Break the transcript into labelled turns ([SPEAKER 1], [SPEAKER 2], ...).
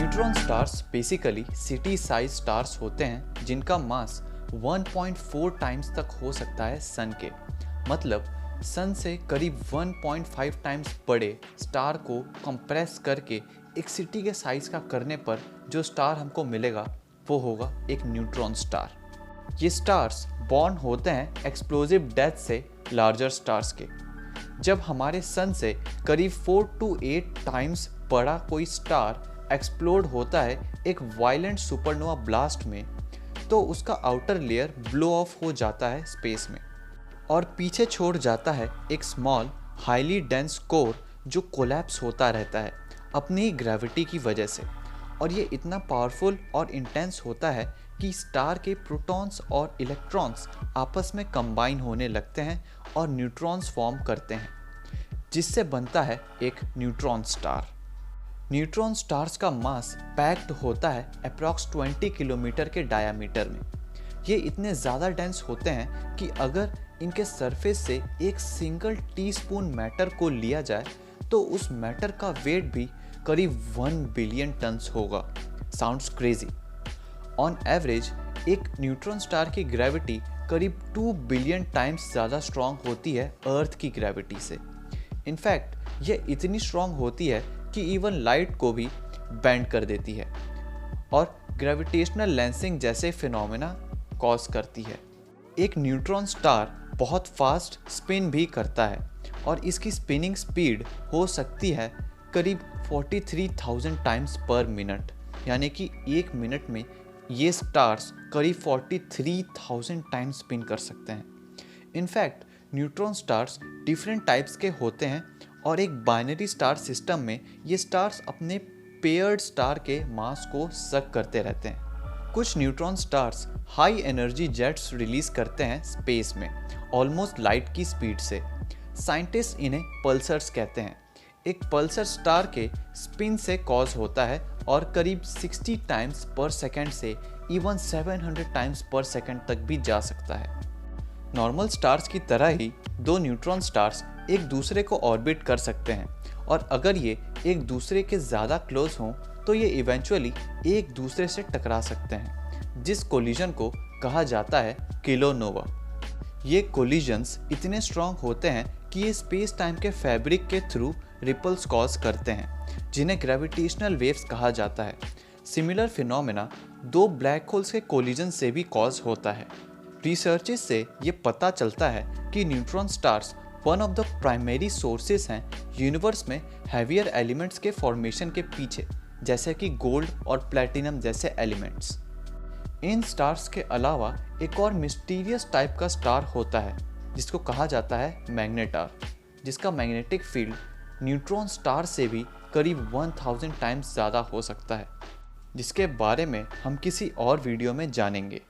[SPEAKER 1] Neutron stars basically city size stars होते हैं जिनका मास 1.4 टाइम्स तक हो सकता है सन के। मतलब सन से करीब 1.5 टाइम्स बड़े स्टार को कंप्रेस करके एक सिटी के साइज का करने पर जो स्टार हमको मिलेगा वो होगा एक न्यूट्रॉन स्टार। ये स्टार्स बॉर्न होते हैं एक्सप्लोजिव डेथ से लार्जर स्टार्स के। जब हमारे सन से करीब 4 to 8 टाइम्स बड़ा कोई स्टार एक्सप्लोड होता है एक वायलेंट सुपरनोवा ब्लास्ट में, तो उसका आउटर लेयर ब्लो ऑफ हो जाता है स्पेस में और पीछे छोड़ जाता है एक स्मॉल हाईली डेंस कोर जो कोलैप्स होता रहता है अपनी ही ग्रेविटी की वजह से। और ये इतना पावरफुल और इंटेंस होता है कि स्टार के प्रोटॉन्स और इलेक्ट्रॉन्स आपस में कंबाइन होने लगते हैं और न्यूट्रॉन्स फॉर्म करते हैं, जिससे बनता है एक न्यूट्रॉन स्टार। न्यूट्रॉन स्टार्स का मास पैक्ड होता है अप्रॉक्स 20 किलोमीटर के डायामीटर में। ये इतने ज़्यादा डेंस होते हैं कि अगर इनके सरफेस से एक सिंगल टीस्पून मैटर को लिया जाए तो उस मैटर का वेट भी करीब 1 बिलियन टन्स होगा। Sounds crazy. ऑन एवरेज एक न्यूट्रॉन स्टार की ग्रेविटी करीब 2 बिलियन टाइम्स ज़्यादा स्ट्रॉन्ग होती है अर्थ की ग्रेविटी से। इनफैक्ट ये इतनी स्ट्रॉन्ग होती है कि इवन लाइट को भी बेंड कर देती है और ग्रेविटेशनल लेंसिंग जैसे फिनोमेना कॉज करती है। एक न्यूट्रॉन स्टार बहुत फास्ट स्पिन भी करता है और इसकी स्पिनिंग स्पीड हो सकती है करीब 43,000 टाइम्स पर मिनट, यानी कि एक मिनट में ये स्टार्स करीब 43,000 टाइम्स स्पिन कर सकते हैं। In fact neutron stars different types के होते हैं और एक बाइनरी स्टार सिस्टम में ये स्टार्स अपने पेयर्ड स्टार के मास को सक करते रहते हैं। कुछ neutron stars high energy jets release करते हैं स्पेस में ऑलमोस्ट लाइट की स्पीड से। साइंटिस्ट इन्हें पल्सर्स कहते हैं। एक पल्सर स्टार के स्पिन से कॉज होता है और करीब 60 टाइम्स पर सेकेंड से इवन 700 टाइम्स पर सेकेंड तक भी जा सकता है। नॉर्मल स्टार्स की तरह ही दो न्यूट्रॉन स्टार्स एक दूसरे को ऑर्बिट कर सकते हैं और अगर ये एक दूसरे के ज़्यादा क्लोज हों तो ये इवेंचुअली एक दूसरे से टकरा सकते हैं, जिस कोलिजन को कहा जाता है किलोनोवा। ये कोलिजन्स इतने स्ट्रॉन्ग होते हैं कि ये स्पेस टाइम के फैब्रिक के थ्रू रिपल्स कॉज करते हैं, जिन्हें ग्रेविटेशनल वेव्स कहा जाता है। सिमिलर फिनोमेना दो ब्लैक होल्स के कोलिजन से भी कॉज होता है। रिसर्चेस से ये पता चलता है कि neutron stars one of the primary sources हैं यूनिवर्स में हैवियर एलिमेंट्स के फॉर्मेशन के पीछे, जैसे कि गोल्ड और प्लैटिनम जैसे एलिमेंट्स। इन स्टार्स के अलावा एक और मिस्टीरियस टाइप का स्टार होता है जिसको कहा जाता है मैग्नेटार, जिसका मैग्नेटिक फील्ड न्यूट्रॉन स्टार से भी करीब 1000 टाइम्स ज़्यादा हो सकता है, जिसके बारे में हम किसी और वीडियो में जानेंगे।